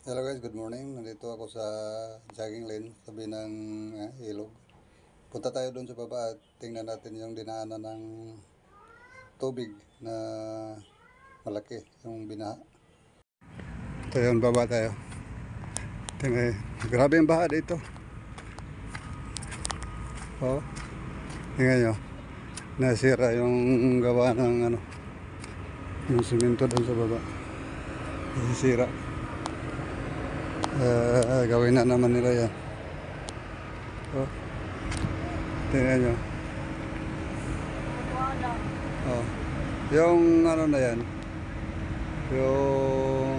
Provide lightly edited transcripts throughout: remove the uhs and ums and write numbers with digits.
Hello guys, good morning. Nandito ako sa jogging lane, tabi ng ilog. Punta tayo doon sa baba at tingnan natin yung dinaanan ng tubig na malaki, yung binaha. Ito yun, baba tayo. Tingnan, grabe yung baha dito. Oh, tingnan nyo. Nasira yung gawa ng yung simento doon sa baba. Nasira. Gawin na naman nila yan. Oh, tingnan nyo. Oh, yung na yan, yung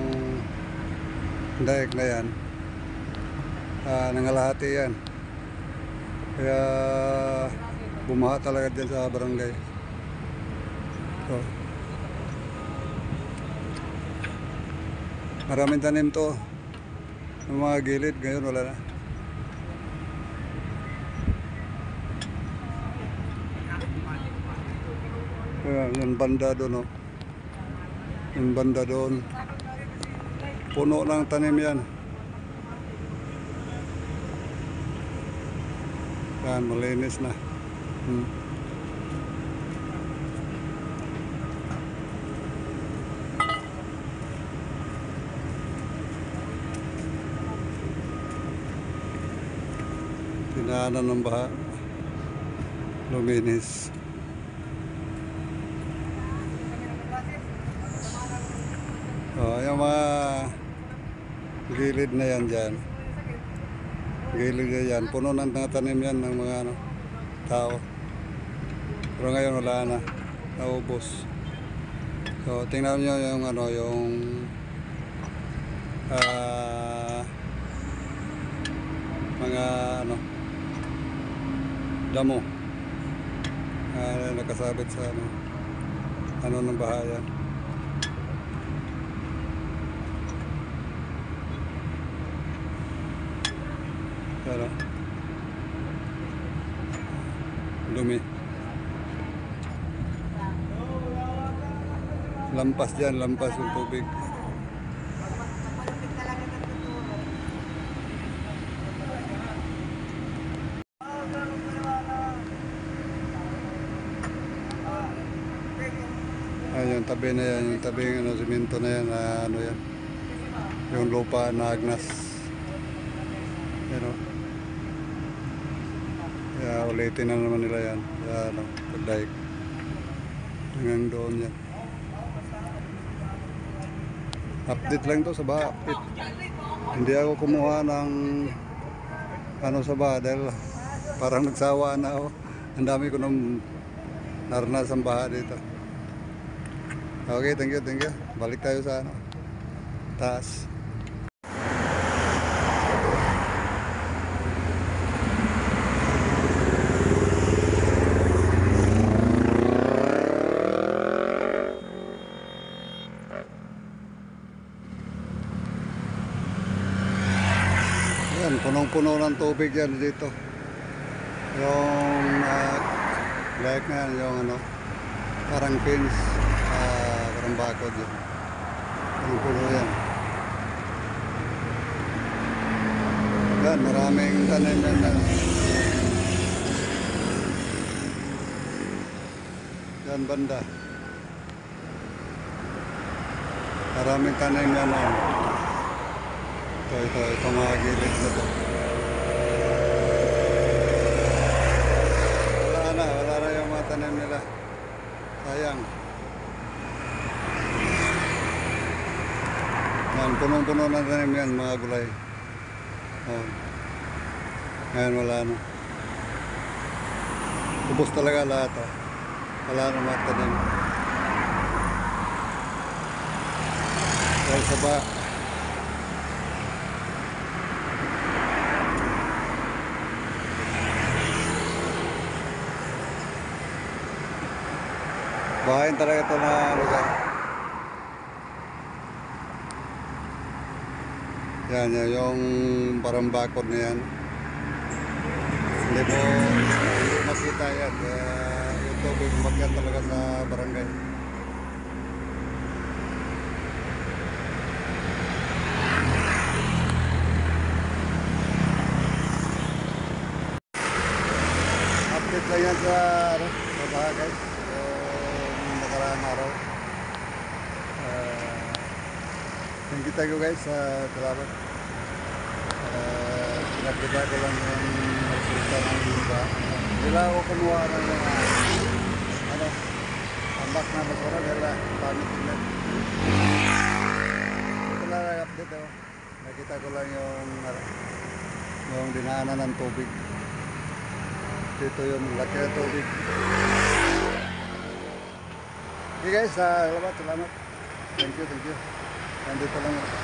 daik na yan, nangalahati yan. Kaya bumaha talaga dyan sa barangay. So, maraming tanim to. Yung mga gilid ngayon wala na. Yung banda doon, oh. Yung banda doon, puno ng tanim yan. Yan, malinis na. Tinaanan ng baha, luminis. Oh, yung mga gilid na yan dyan. Gilid na yan. Puno ng tanim yan ng mga tao. Pero ngayon wala na. Naubos. So, tingnan nyo yung yung mga damo. Nakasabit sa ng bahaya. Pero dumi. Lampas dyan, lampas yung tubig. Yung tabi na yan, yung tabi ng simento na yan, yan, yung lupa na agnas. Kaya ulitin na naman nila yan. Kaya pagdaik hanggang doon yan. Update lang to sa baha, update. Hindi ako kumuha ng sa baha dahil parang nagsawa na ako. Ang dami ko nung naranasan baha dito. Okay, thank you. Balik tayo sa taas. Yan, punong-puno ng tubig yan dito. Yung like na yung parang pins, parang bakod yun. Punong-puno yan. Yan, maraming tanim yan. Yan banda. Maraming tanim yan. Ito mga gilid na to. Wala na yung mga tanim nila. Sayang. Yan, punong-puno na tanim yan, mga gulay. Oh. Ngayon wala na. Ubos talaga lahat. Oh. Wala na mga tanim. Dahil sa ba bahayin talaga ito na lugar. Yan, yung parang bakod na yan. Hindi mo makita yan. Kaya yung tubig umakyat talaga sa barangay. lang yan sa, ano, sa baha guys. Yung nakaraang araw. Thank you guys sa salamat. Pinagkita ko lang yung resulta ng iba. Bila ako kumuha ng mga ano, tambak na basura dahil pamit din. Ito lang ang update oh. Nakita ko lang yung dinaanan ng tubig. Dito yung laki ng tubig. Okay guys, salamat. Thank you. Nandito lang.